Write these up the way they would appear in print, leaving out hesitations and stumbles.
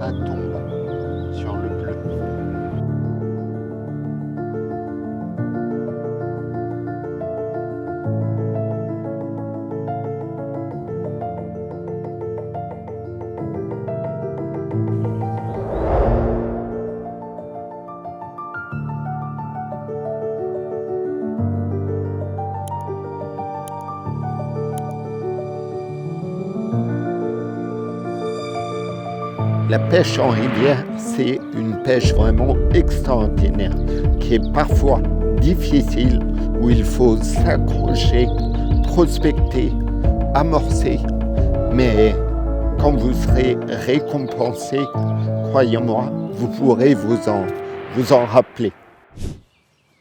ça tombe sur le bleu. La pêche en rivière, c'est une pêche vraiment extraordinaire, qui est parfois difficile, où il faut s'accrocher, prospecter, amorcer. Mais quand vous serez récompensé, croyez-moi, vous pourrez vous en rappeler.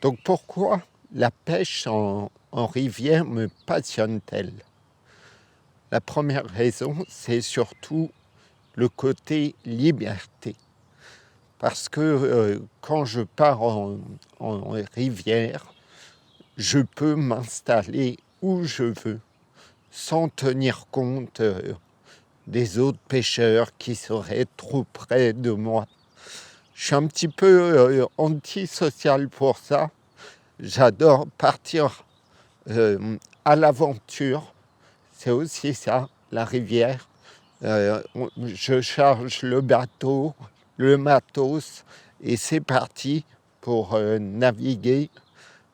Donc pourquoi la pêche en rivière me passionne-t-elle? La première raison, c'est surtout le côté liberté. Parce que quand je pars en rivière, je peux m'installer où je veux, sans tenir compte des autres pêcheurs qui seraient trop près de moi. Je suis un petit peu antisocial pour ça. J'adore partir à l'aventure. C'est aussi ça, la rivière. Je charge le bateau, le matos, et c'est parti pour naviguer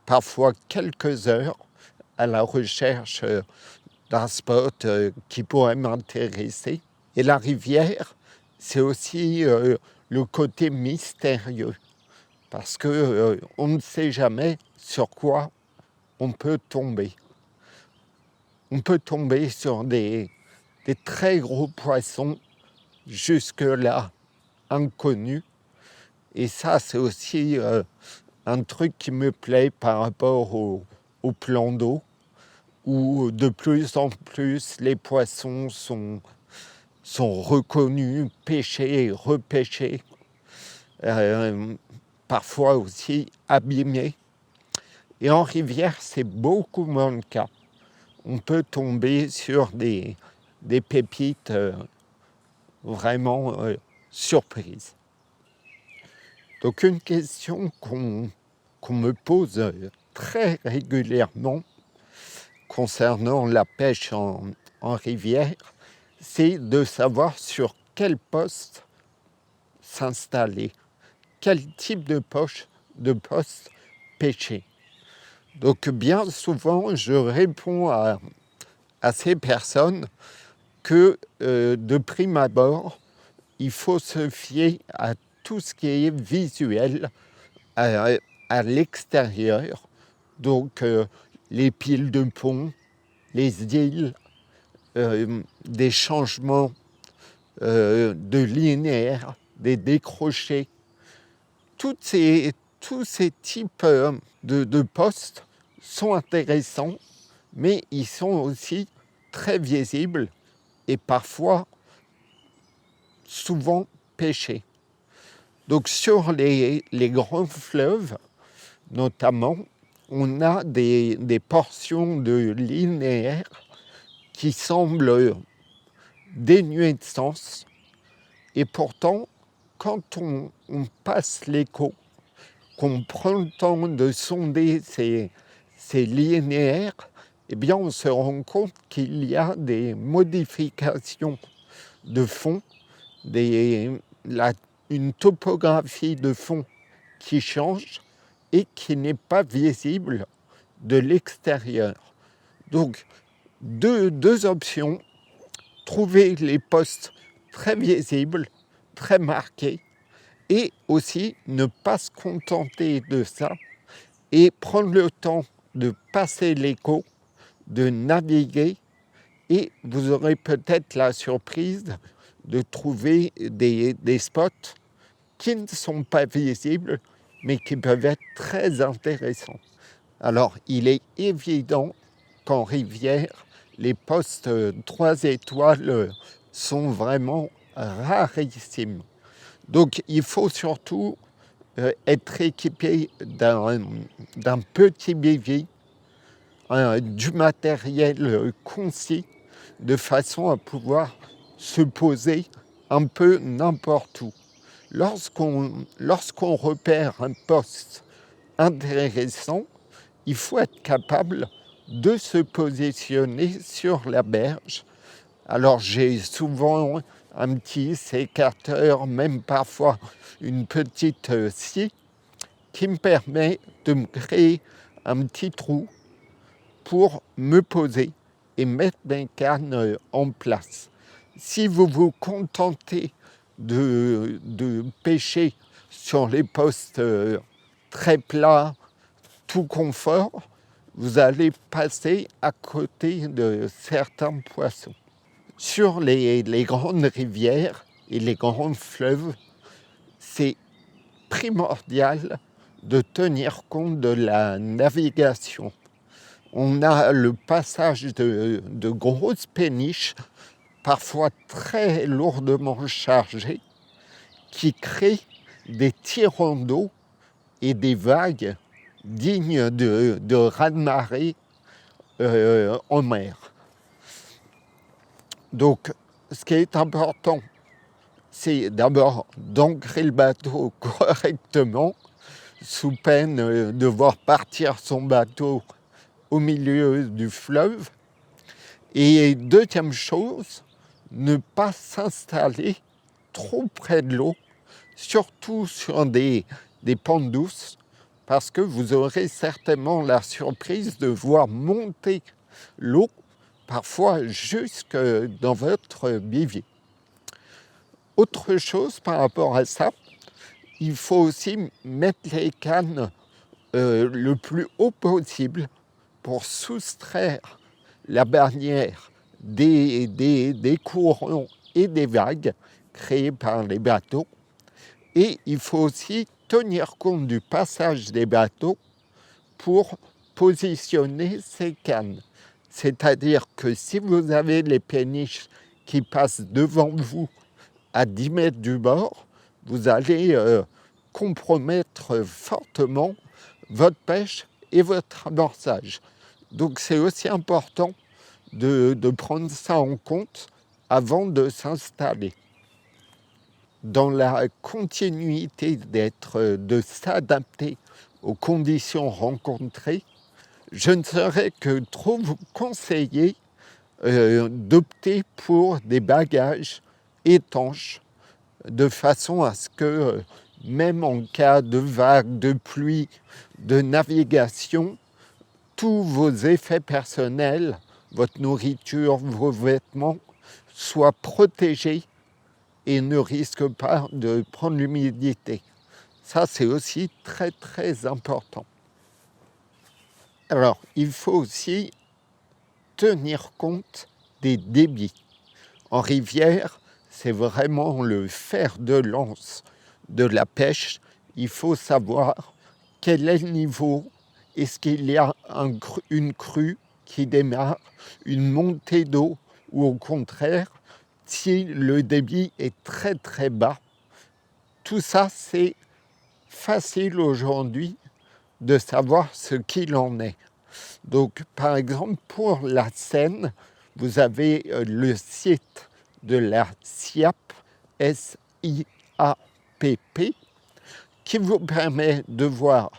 parfois quelques heures à la recherche d'un spot qui pourrait m'intéresser. Et la rivière, c'est aussi le côté mystérieux, parce que on ne sait jamais sur quoi on peut tomber. On peut tomber sur des très gros poissons, jusque-là inconnus. Et ça, c'est aussi un truc qui me plaît par rapport au plan d'eau, où de plus en plus les poissons sont reconnus, pêchés et repêchés, parfois aussi abîmés. Et en rivière, c'est beaucoup moins le cas. On peut tomber sur des pépites vraiment surprises. Donc une question qu'on me pose très régulièrement concernant la pêche en rivière, c'est de savoir sur quel poste s'installer, quel type de poste pêcher. Donc bien souvent, je réponds à ces personnes que de prime abord, il faut se fier à tout ce qui est visuel à l'extérieur. Donc les piles de pont, les îles, des changements de linéaire, des décrochés. Tous ces types de postes sont intéressants, mais ils sont aussi très visibles et parfois, souvent, pêchés. Donc sur les grands fleuves, notamment, on a des portions de linéaire qui semblent dénuées de sens. Et pourtant, quand on passe l'écho, qu'on prend le temps de sonder ces linéaires, eh bien on se rend compte qu'il y a des modifications de fond, une topographie de fond qui change et qui n'est pas visible de l'extérieur. Donc, deux options: trouver les postes très visibles, très marqués, et aussi ne pas se contenter de ça et prendre le temps de passer l'écho, de naviguer, et vous aurez peut-être la surprise de trouver des spots qui ne sont pas visibles, mais qui peuvent être très intéressants. Alors, il est évident qu'en rivière, les postes 3 étoiles sont vraiment rarissimes. Donc, il faut surtout être équipé d'un petit bivy, du matériel concis, de façon à pouvoir se poser un peu n'importe où. Lorsqu'on repère un poste intéressant, il faut être capable de se positionner sur la berge. Alors j'ai souvent un petit sécateur, même parfois une petite scie, qui me permet de me créer un petit trou pour me poser et mettre mes cannes en place. Si vous vous contentez de pêcher sur les postes très plats, tout confort, vous allez passer à côté de certains poissons. Sur les grandes rivières et les grands fleuves, c'est primordial de tenir compte de la navigation. On a le passage de grosses péniches, parfois très lourdement chargées, qui créent des tirants d'eau et des vagues dignes de raz-de-marée en mer. Donc, ce qui est important, c'est d'abord d'ancrer le bateau correctement, sous peine de voir partir son bateau au milieu du fleuve. Et deuxième chose, ne pas s'installer trop près de l'eau, surtout sur des pentes douces, parce que vous aurez certainement la surprise de voir monter l'eau, parfois jusque dans votre bivier. Autre chose par rapport à ça, il faut aussi mettre les cannes le plus haut possible pour soustraire la barrière des courants et des vagues créées par les bateaux. Et il faut aussi tenir compte du passage des bateaux pour positionner ces cannes. C'est-à-dire que si vous avez les péniches qui passent devant vous à 10 mètres du bord, vous allez compromettre fortement votre pêche et votre amorçage. Donc c'est aussi important de prendre ça en compte avant de s'installer. Dans la continuité de s'adapter aux conditions rencontrées, je ne saurais que trop vous conseiller d'opter pour des bagages étanches, de façon à ce que, même en cas de vagues, de pluie, de navigation, tous vos effets personnels, votre nourriture, vos vêtements, soient protégés et ne risquent pas de prendre l'humidité. Ça, c'est aussi très, très important. Alors, il faut aussi tenir compte des débits. En rivière, c'est vraiment le fer de lance de la pêche. Il faut savoir quel est le niveau. Est-ce qu'il y a une crue qui démarre, une montée d'eau, ou au contraire, si le débit est très très bas. Tout ça, c'est facile aujourd'hui de savoir ce qu'il en est. Donc, par exemple, pour la Seine, vous avez le site de la SIAP, S-I-A-P-P, qui vous permet de voir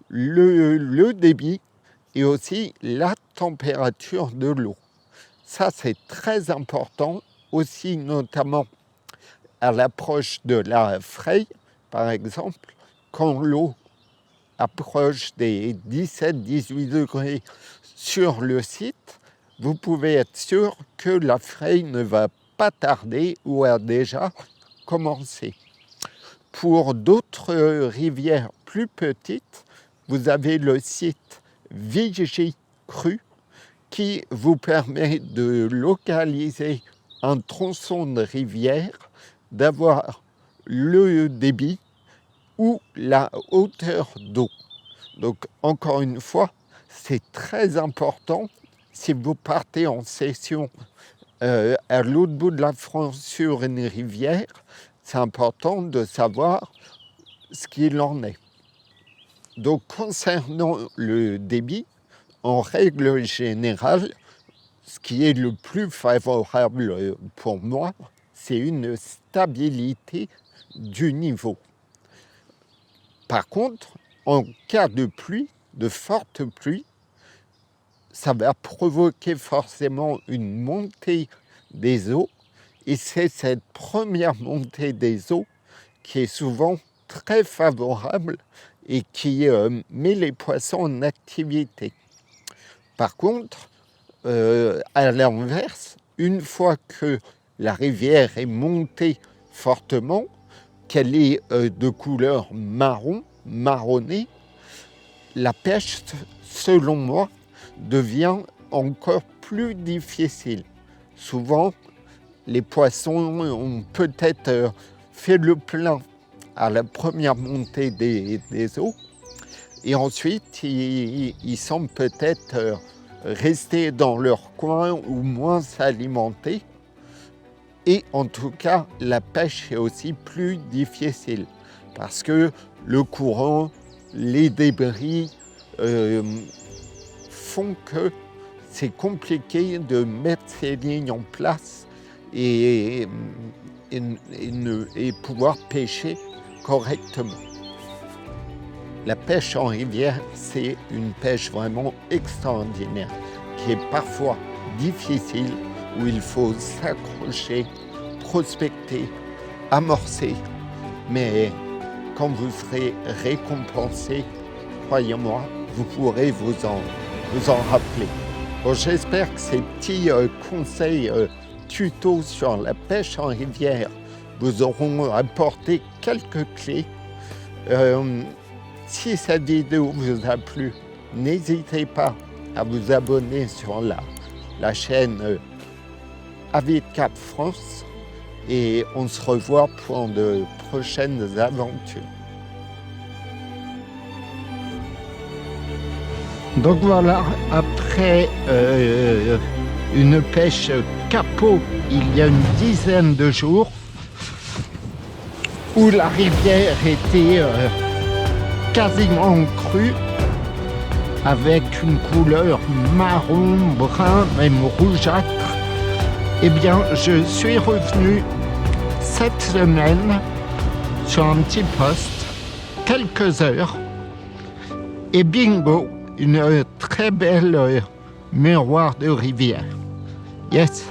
le débit et aussi la température de l'eau. Ça, c'est très important, aussi notamment à l'approche de la Fraye, par exemple, quand l'eau approche des 17-18 degrés sur le site, vous pouvez être sûr que la Fraye ne va pas tarder ou a déjà commencé. Pour d'autres rivières plus petites, vous avez le site Vigie Cru qui vous permet de localiser un tronçon de rivière, d'avoir le débit ou la hauteur d'eau. Donc, encore une fois, c'est très important, si vous partez en session à l'autre bout de la France sur une rivière, c'est important de savoir ce qu'il en est. Donc, concernant le débit, en règle générale, ce qui est le plus favorable pour moi, c'est une stabilité du niveau. Par contre, en cas de pluie, de forte pluie, ça va provoquer forcément une montée des eaux, et c'est cette première montée des eaux qui est souvent très favorable et qui met les poissons en activité. Par contre, à l'inverse, une fois que la rivière est montée fortement, qu'elle est de couleur marronnée, la pêche, selon moi, devient encore plus difficile. Souvent, les poissons ont peut-être fait le plein à la première montée des eaux, et ensuite, ils semblent peut-être rester dans leur coin ou moins s'alimenter. Et en tout cas, la pêche est aussi plus difficile parce que le courant, les débris font que c'est compliqué de mettre ces lignes en place et pouvoir pêcher correctement. La pêche en rivière, c'est une pêche vraiment extraordinaire qui est parfois difficile, où il faut s'accrocher, prospecter, amorcer. Mais quand vous serez récompensé, croyez-moi, vous pourrez vous en rappeler. Bon, j'espère que ces petits conseils tutos sur la pêche en rivière vous auront apporté quelques clés. Si cette vidéo vous a plu, n'hésitez pas à vous abonner sur la chaîne Avis de Cap France, et on se revoit pour de prochaines aventures. Donc voilà, après une pêche capot il y a une dizaine de jours, où la rivière était quasiment crue, avec une couleur marron, brun, même rougeâtre, eh bien, je suis revenu cette semaine sur un petit poste, quelques heures, et bingo, une très belle miroir de rivière. Yes.